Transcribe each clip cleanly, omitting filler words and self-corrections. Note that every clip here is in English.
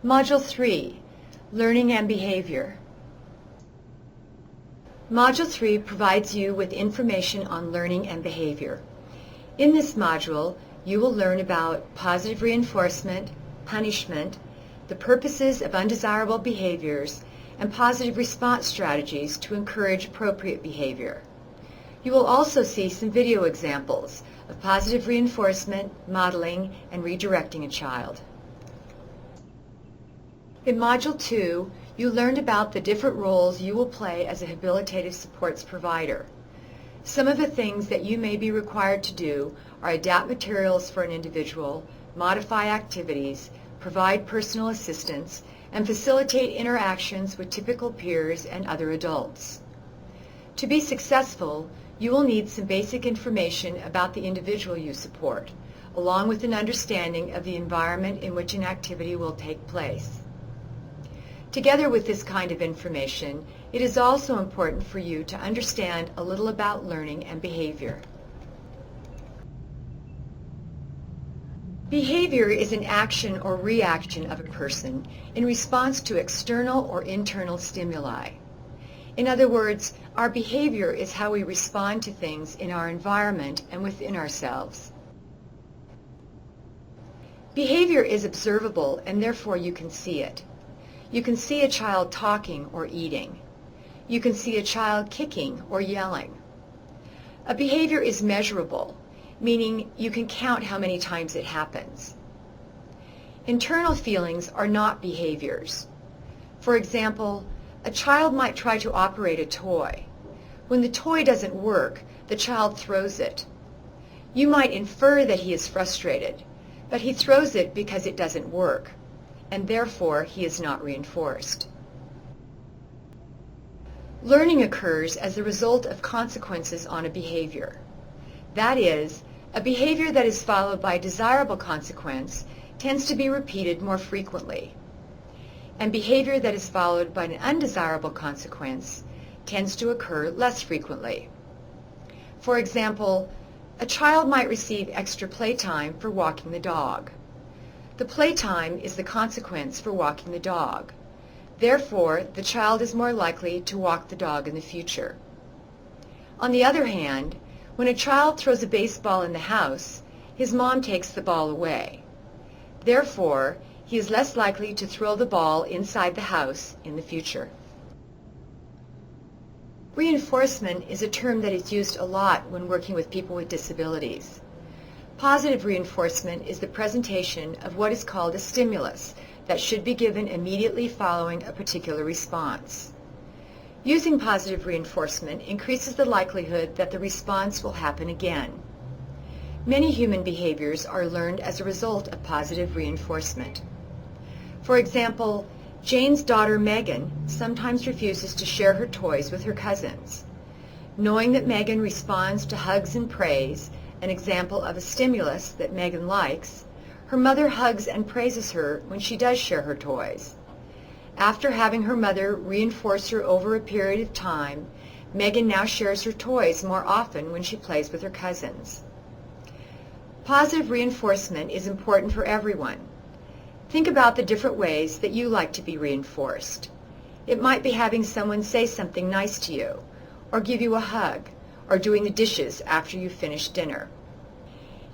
Module 3, Learning and Behavior. Module 3 provides you with information on learning and behavior. In this module, you will learn about positive reinforcement, punishment, the purposes of undesirable behaviors, and positive response strategies to encourage appropriate behavior. You will also see some video examples of positive reinforcement, modeling, and redirecting a child. In Module 2, you learned about the different roles you will play as a habilitative supports provider. Some of the things that you may be required to do are adapt materials for an individual, modify activities, provide personal assistance, and facilitate interactions with typical peers and other adults. To be successful, you will need some basic information about the individual you support, along with an understanding of the environment in which an activity will take place. Together with this kind of information, it is also important for you to understand a little about learning and behavior. Behavior is an action or reaction of a person in response to external or internal stimuli. In other words, our behavior is how we respond to things in our environment and within ourselves. Behavior is observable, and therefore you can see it. You can see a child talking or eating. You can see a child kicking or yelling. A behavior is measurable, meaning you can count how many times it happens. Internal feelings are not behaviors. For example, a child might try to operate a toy. When the toy doesn't work, the child throws it. You might infer that he is frustrated, but he throws it because it doesn't work, and therefore he is not reinforced. Learning occurs as a result of consequences on a behavior. That is, a behavior that is followed by a desirable consequence tends to be repeated more frequently, and behavior that is followed by an undesirable consequence tends to occur less frequently. For example, a child might receive extra playtime for walking the dog. The playtime is the consequence for walking the dog. Therefore, the child is more likely to walk the dog in the future. On the other hand, when a child throws a baseball in the house, his mom takes the ball away. Therefore, he is less likely to throw the ball inside the house in the future. Reinforcement is a term that is used a lot when working with people with disabilities. Positive reinforcement is the presentation of what is called a stimulus that should be given immediately following a particular response. Using positive reinforcement increases the likelihood that the response will happen again. Many human behaviors are learned as a result of positive reinforcement. For example, Jane's daughter Megan sometimes refuses to share her toys with her cousins. Knowing that Megan responds to hugs and praise, an example of a stimulus that Megan likes, her mother hugs and praises her when she does share her toys. After having her mother reinforce her over a period of time, Megan now shares her toys more often when she plays with her cousins. Positive reinforcement is important for everyone. Think about the different ways that you like to be reinforced. It might be having someone say something nice to you, or give you a hug, or doing the dishes after you finish dinner.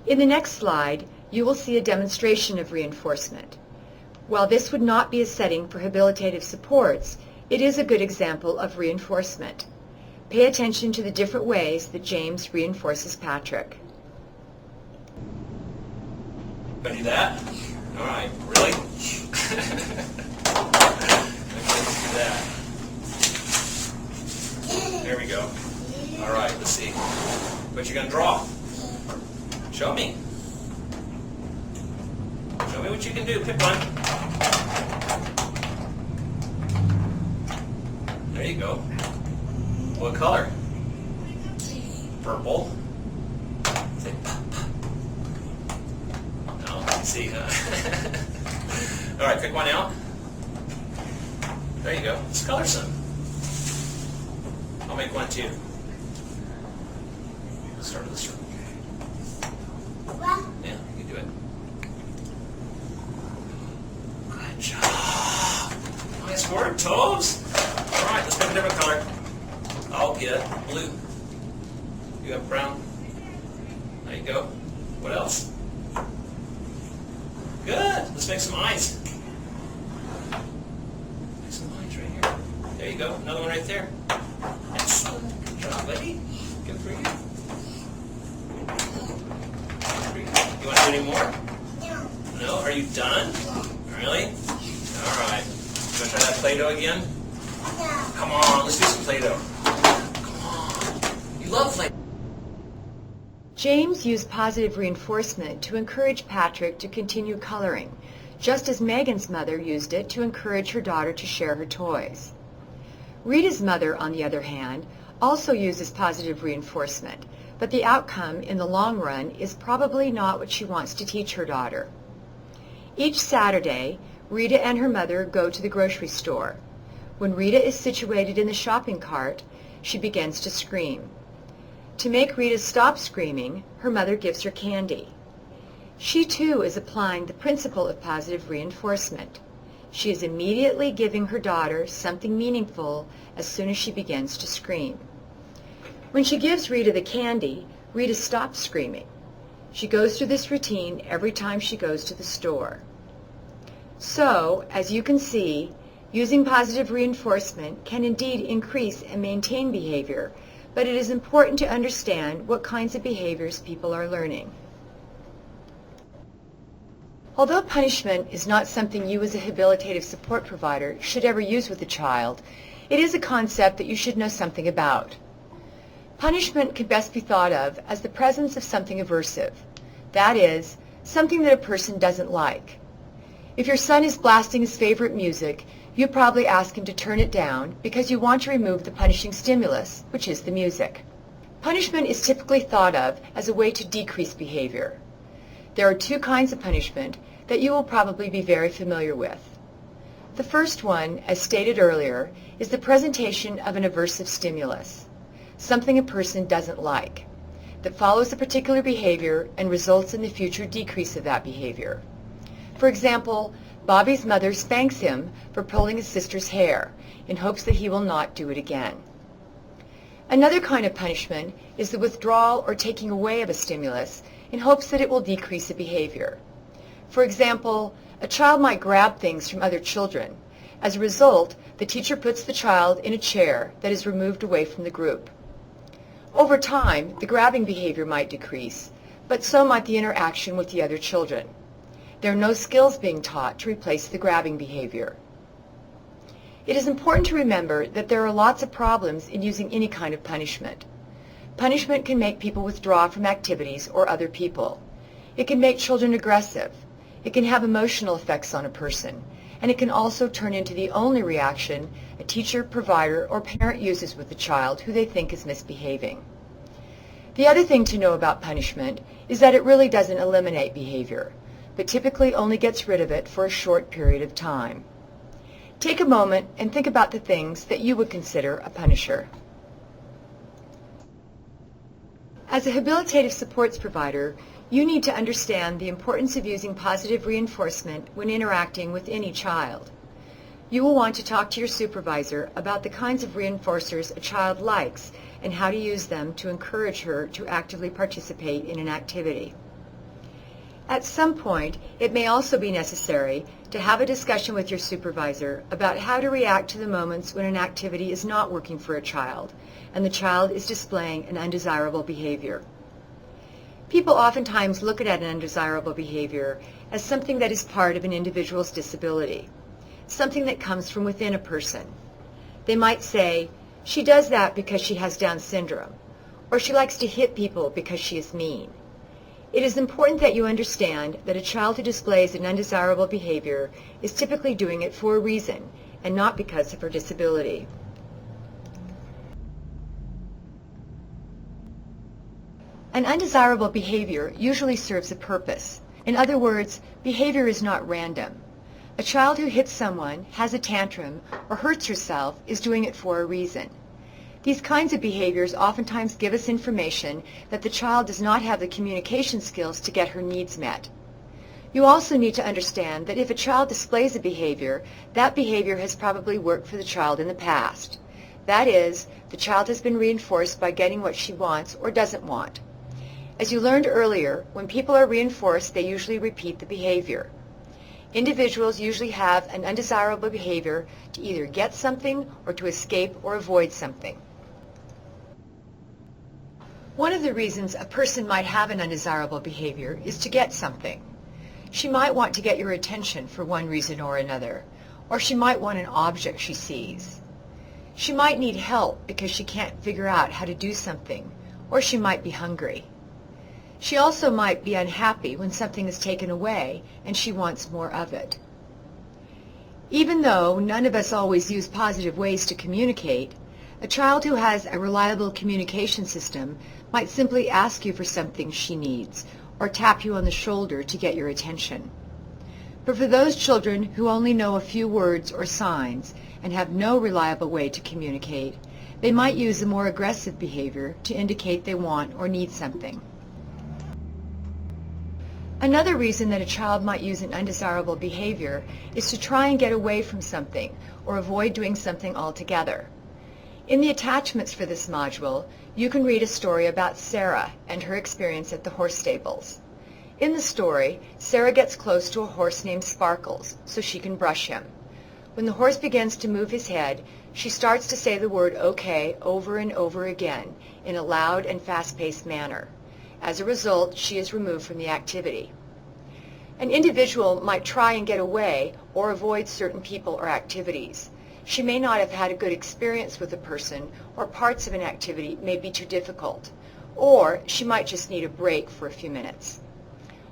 In the next slide, you will see a demonstration of reinforcement. While this would not be a setting for habilitative supports, it is a good example of reinforcement. Pay attention to the different ways that James reinforces Patrick. Gonna do that? All right, really? Okay, let's do that. There we go. All right, let's see. What you gonna draw? Show me. Show me what you can do. Pick one. There you go. What color? Purple. Say pop, pop. No, let's see, huh? All right, pick one out. There you go. Let's color some. I'll make one too. Let's start with this one. Yeah, you can do it. Good job. squirt toes. All right, let's pick a different color. I'll get blue. You have brown. There you go. What else? Good. Let's make some eyes. Make some eyes right here. There you go. Another one right there. Excellent. Good job, buddy. Good for you. Good for you. You want to do any more? No. No? Are you done? Really? All right. You want to try that Play-Doh again? No. Come on. Let's do some Play-Doh. Come on. You love Play-Doh. James used positive reinforcement to encourage Patrick to continue coloring, just as Megan's mother used it to encourage her daughter to share her toys. Rita's mother, on the other hand, also uses positive reinforcement, but the outcome in the long run is probably not what she wants to teach her daughter. Each Saturday, Rita and her mother go to the grocery store. When Rita is situated in the shopping cart, she begins to scream. To make Rita stop screaming, her mother gives her candy. She too is applying the principle of positive reinforcement. She is immediately giving her daughter something meaningful as soon as she begins to scream. When she gives Rita the candy, Rita stops screaming. She goes through this routine every time she goes to the store. So, as you can see, using positive reinforcement can indeed increase and maintain behavior, but it is important to understand what kinds of behaviors people are learning. Although punishment is not something you as a habilitative support provider should ever use with a child, it is a concept that you should know something about. Punishment can best be thought of as the presence of something aversive, that is, something that a person doesn't like. If your son is blasting his favorite music, you probably ask him to turn it down because you want to remove the punishing stimulus, which is the music. Punishment is typically thought of as a way to decrease behavior. There are two kinds of punishment that you will probably be very familiar with. The first one, as stated earlier, is the presentation of an aversive stimulus, something a person doesn't like, that follows a particular behavior and results in the future decrease of that behavior. For example, Bobby's mother spanks him for pulling his sister's hair in hopes that he will not do it again. Another kind of punishment is the withdrawal or taking away of a stimulus in hopes that it will decrease the behavior. For example, a child might grab things from other children. As a result, the teacher puts the child in a chair that is removed away from the group. Over time, the grabbing behavior might decrease, but so might the interaction with the other children. There are no skills being taught to replace the grabbing behavior. It is important to remember that there are lots of problems in using any kind of punishment. Punishment can make people withdraw from activities or other people. It can make children aggressive. It can have emotional effects on a person. And it can also turn into the only reaction a teacher, provider, or parent uses with the child who they think is misbehaving. The other thing to know about punishment is that it really doesn't eliminate behavior, but typically only gets rid of it for a short period of time. Take a moment and think about the things that you would consider a punisher. As a habilitative supports provider, you need to understand the importance of using positive reinforcement when interacting with any child. You will want to talk to your supervisor about the kinds of reinforcers a child likes and how to use them to encourage her to actively participate in an activity. At some point, it may also be necessary to have a discussion with your supervisor about how to react to the moments when an activity is not working for a child and the child is displaying an undesirable behavior. People oftentimes look at an undesirable behavior as something that is part of an individual's disability, something that comes from within a person. They might say, "She does that because she has Down syndrome," or "She likes to hit people because she is mean." It is important that you understand that a child who displays an undesirable behavior is typically doing it for a reason and not because of her disability. An undesirable behavior usually serves a purpose. In other words, behavior is not random. A child who hits someone, has a tantrum, or hurts herself is doing it for a reason. These kinds of behaviors oftentimes give us information that the child does not have the communication skills to get her needs met. You also need to understand that if a child displays a behavior, that behavior has probably worked for the child in the past. That is, the child has been reinforced by getting what she wants or doesn't want. As you learned earlier, when people are reinforced, they usually repeat the behavior. Individuals usually have an undesirable behavior to either get something or to escape or avoid something. One of the reasons a person might have an undesirable behavior is to get something. She might want to get your attention for one reason or another, or she might want an object she sees. She might need help because she can't figure out how to do something, or she might be hungry. She also might be unhappy when something is taken away and she wants more of it. Even though none of us always use positive ways to communicate, a child who has a reliable communication system might simply ask you for something she needs or tap you on the shoulder to get your attention. But for those children who only know a few words or signs and have no reliable way to communicate, they might use a more aggressive behavior to indicate they want or need something. Another reason that a child might use an undesirable behavior is to try and get away from something or avoid doing something altogether. In the attachments for this module, you can read a story about Sarah and her experience at the horse stables. In the story, Sarah gets close to a horse named Sparkles so she can brush him. When the horse begins to move his head, she starts to say the word "okay" over and over again in a loud and fast-paced manner. As a result, she is removed from the activity. An individual might try and get away or avoid certain people or activities. She may not have had a good experience with a person, or parts of an activity may be too difficult, or she might just need a break for a few minutes.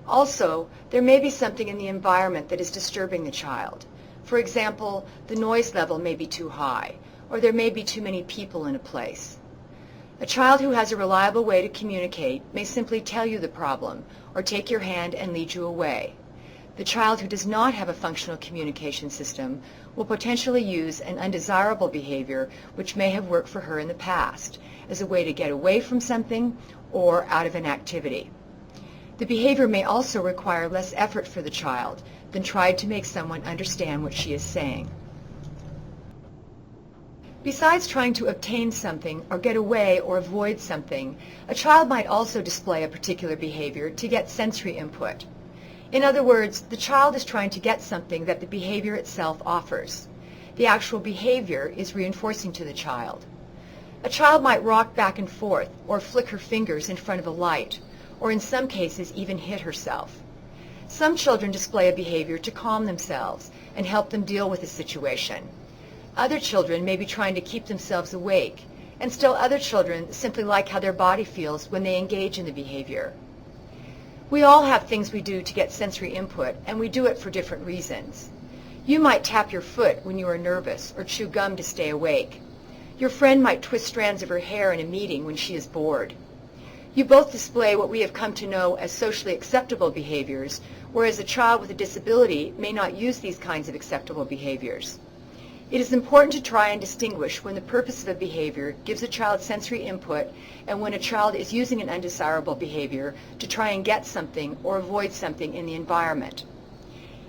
Also, there may be something in the environment that is disturbing the child. For example, the noise level may be too high, or there may be too many people in a place. A child who has a reliable way to communicate may simply tell you the problem, or take your hand and lead you away. The child who does not have a functional communication system will potentially use an undesirable behavior which may have worked for her in the past as a way to get away from something or out of an activity. The behavior may also require less effort for the child than trying to make someone understand what she is saying. Besides trying to obtain something or get away or avoid something, a child might also display a particular behavior to get sensory input. In other words, the child is trying to get something that the behavior itself offers. The actual behavior is reinforcing to the child. A child might rock back and forth or flick her fingers in front of a light, or in some cases even hit herself. Some children display a behavior to calm themselves and help them deal with a situation. Other children may be trying to keep themselves awake, and still other children simply like how their body feels when they engage in the behavior. We all have things we do to get sensory input, and we do it for different reasons. You might tap your foot when you are nervous or chew gum to stay awake. Your friend might twist strands of her hair in a meeting when she is bored. You both display what we have come to know as socially acceptable behaviors, whereas a child with a disability may not use these kinds of acceptable behaviors. It is important to try and distinguish when the purpose of a behavior gives a child sensory input and when a child is using an undesirable behavior to try and get something or avoid something in the environment.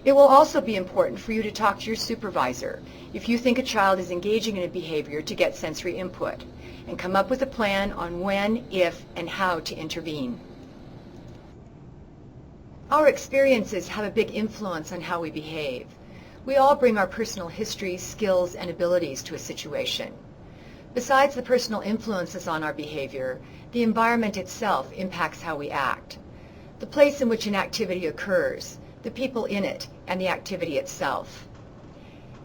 It will also be important for you to talk to your supervisor if you think a child is engaging in a behavior to get sensory input, and come up with a plan on when, if, and how to intervene. Our experiences have a big influence on how we behave. We all bring our personal histories, skills, and abilities to a situation. Besides the personal influences on our behavior, the environment itself impacts how we act. The place in which an activity occurs, the people in it, and the activity itself.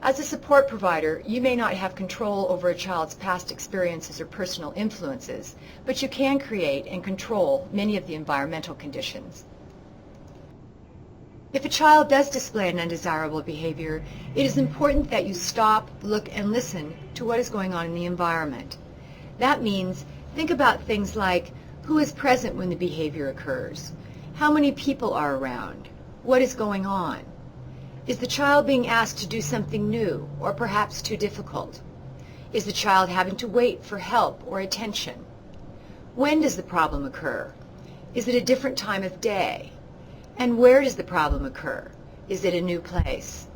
As a support provider, you may not have control over a child's past experiences or personal influences, but you can create and control many of the environmental conditions. If a child does display an undesirable behavior, it is important that you stop, look, and listen to what is going on in the environment. That means think about things like who is present when the behavior occurs, how many people are around, what is going on. Is the child being asked to do something new or perhaps too difficult? Is the child having to wait for help or attention? When does the problem occur? Is it a different time of day? And where does the problem occur? Is it a new place?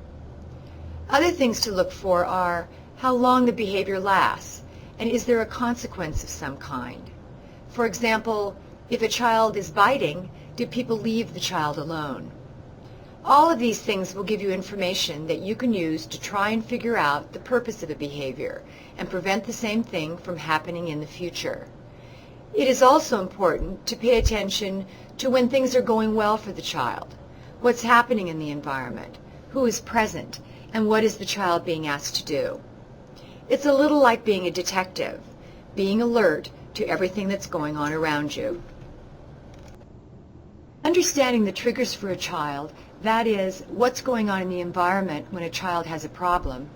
Other things to look for are how long the behavior lasts, and is there a consequence of some kind? For example, if a child is biting, do people leave the child alone? All of these things will give you information that you can use to try and figure out the purpose of a behavior and prevent the same thing from happening in the future. It is also important to pay attention to when things are going well for the child, what's happening in the environment, who is present, and what is the child being asked to do. It's a little like being a detective, being alert to everything that's going on around you. Understanding the triggers for a child, that is, what's going on in the environment when a child has a problem,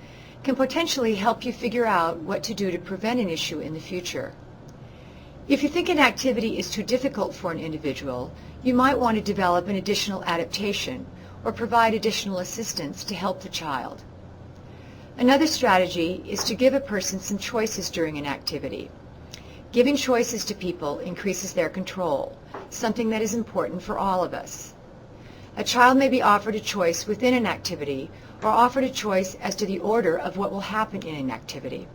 can potentially help you figure out what to do to prevent an issue in the future. If you think an activity is too difficult for an individual, you might want to develop an additional adaptation or provide additional assistance to help the child. Another strategy is to give a person some choices during an activity. Giving choices to people increases their control, something that is important for all of us. A child may be offered a choice within an activity or offered a choice as to the order of what will happen in an activity.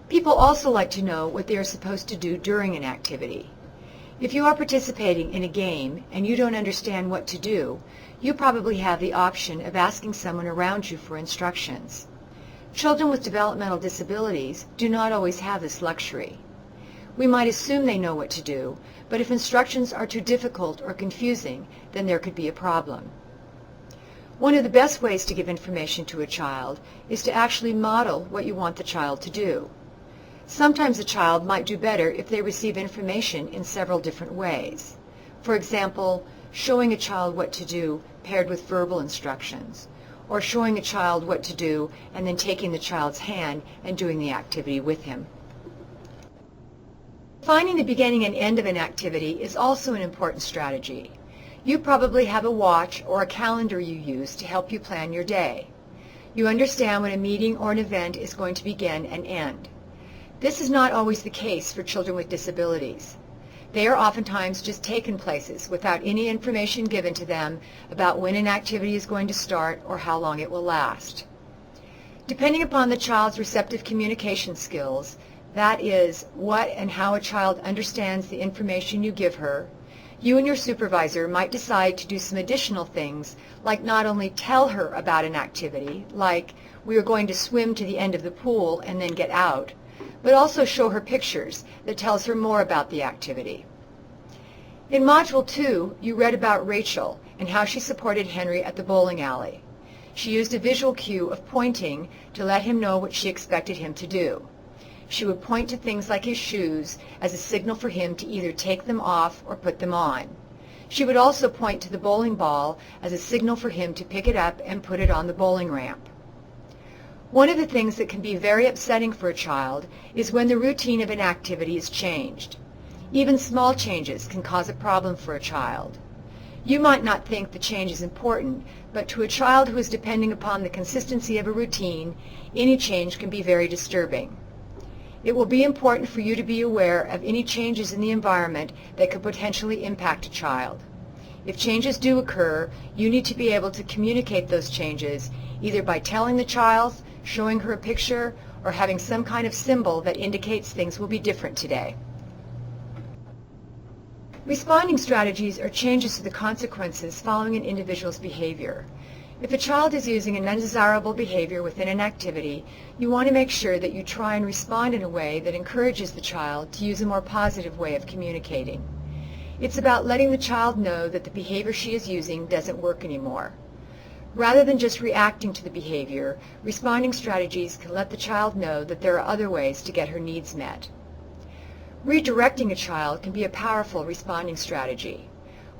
People also like to know what they are supposed to do during an activity. If you are participating in a game and you don't understand what to do, you probably have the option of asking someone around you for instructions. Children with developmental disabilities do not always have this luxury. We might assume they know what to do, but if instructions are too difficult or confusing, then there could be a problem. One of the best ways to give information to a child is to actually model what you want the child to do. Sometimes a child might do better if they receive information in several different ways. For example, showing a child what to do paired with verbal instructions, or showing a child what to do and then taking the child's hand and doing the activity with him. Finding the beginning and end of an activity is also an important strategy. You probably have a watch or a calendar you use to help you plan your day. You understand when a meeting or an event is going to begin and end. This is not always the case for children with disabilities. They are oftentimes just taken places without any information given to them about when an activity is going to start or how long it will last. Depending upon the child's receptive communication skills, that is, what and how a child understands the information you give her, you and your supervisor might decide to do some additional things, like not only tell her about an activity, like we are going to swim to the end of the pool and then get out, but also show her pictures that tells her more about the activity. In Module 2, you read about Rachel and how she supported Henry at the bowling alley. She used a visual cue of pointing to let him know what she expected him to do. She would point to things like his shoes as a signal for him to either take them off or put them on. She would also point to the bowling ball as a signal for him to pick it up and put it on the bowling ramp. One of the things that can be very upsetting for a child is when the routine of an activity is changed. Even small changes can cause a problem for a child. You might not think the change is important, but to a child who is depending upon the consistency of a routine, any change can be very disturbing. It will be important for you to be aware of any changes in the environment that could potentially impact a child. If changes do occur, you need to be able to communicate those changes either by telling the child, showing her a picture, or having some kind of symbol that indicates things will be different today. Responding strategies are changes to the consequences following an individual's behavior. If a child is using an undesirable behavior within an activity, you want to make sure that you try and respond in a way that encourages the child to use a more positive way of communicating. It's about letting the child know that the behavior she is using doesn't work anymore. Rather than just reacting to the behavior, responding strategies can let the child know that there are other ways to get her needs met. Redirecting a child can be a powerful responding strategy.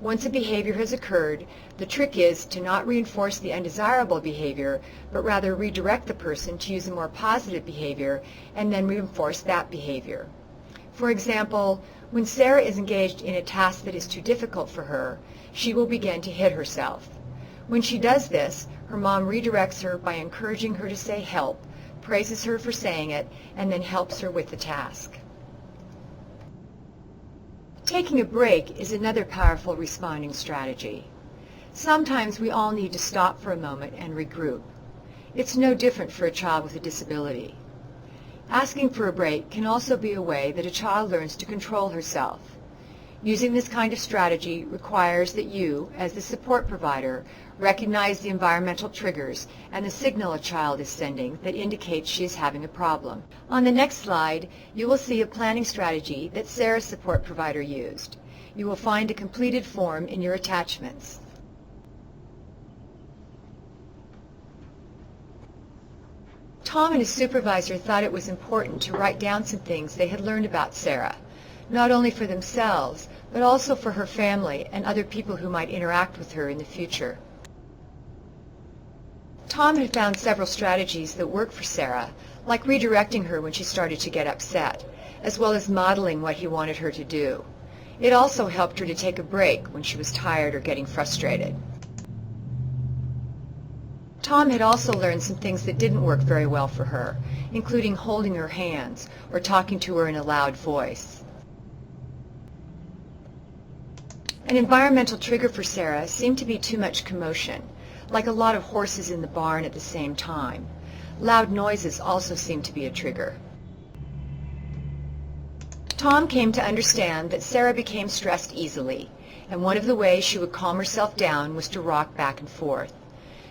Once a behavior has occurred, the trick is to not reinforce the undesirable behavior, but rather redirect the person to use a more positive behavior and then reinforce that behavior. For example, when Sarah is engaged in a task that is too difficult for her, she will begin to hit herself. When she does this, her mom redirects her by encouraging her to say help, praises her for saying it, and then helps her with the task. Taking a break is another powerful responding strategy. Sometimes we all need to stop for a moment and regroup. It's no different for a child with a disability. Asking for a break can also be a way that a child learns to control herself. Using this kind of strategy requires that you, as the support provider, recognize the environmental triggers and the signal a child is sending that indicates she is having a problem. On the next slide, you will see a planning strategy that Sarah's support provider used. You will find a completed form in your attachments. Tom and his supervisor thought it was important to write down some things they had learned about Sarah, not only for themselves, but also for her family and other people who might interact with her in the future. Tom had found several strategies that worked for Sarah, like redirecting her when she started to get upset, as well as modeling what he wanted her to do. It also helped her to take a break when she was tired or getting frustrated. Tom had also learned some things that didn't work very well for her, including holding her hands or talking to her in a loud voice. An environmental trigger for Sarah seemed to be too much commotion, like a lot of horses in the barn at the same time. Loud noises also seemed to be a trigger. Tom came to understand that Sarah became stressed easily, and one of the ways she would calm herself down was to rock back and forth.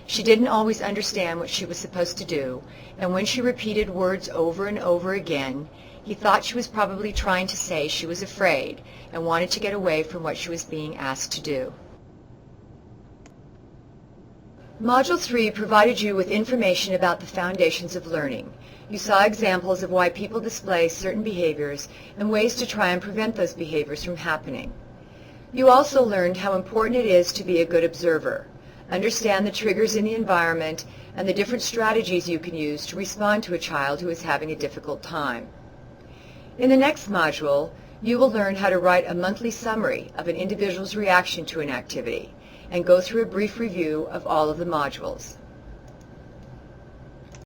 She didn't always understand what she was supposed to do, and when she repeated words over and over again, he thought she was probably trying to say she was afraid and wanted to get away from what she was being asked to do. Module 3 provided you with information about the foundations of learning. You saw examples of why people display certain behaviors and ways to try and prevent those behaviors from happening. You also learned how important it is to be a good observer. Understand the triggers in the environment and the different strategies you can use to respond to a child who is having a difficult time. In the next module, you will learn how to write a monthly summary of an individual's reaction to an activity and go through a brief review of all of the modules.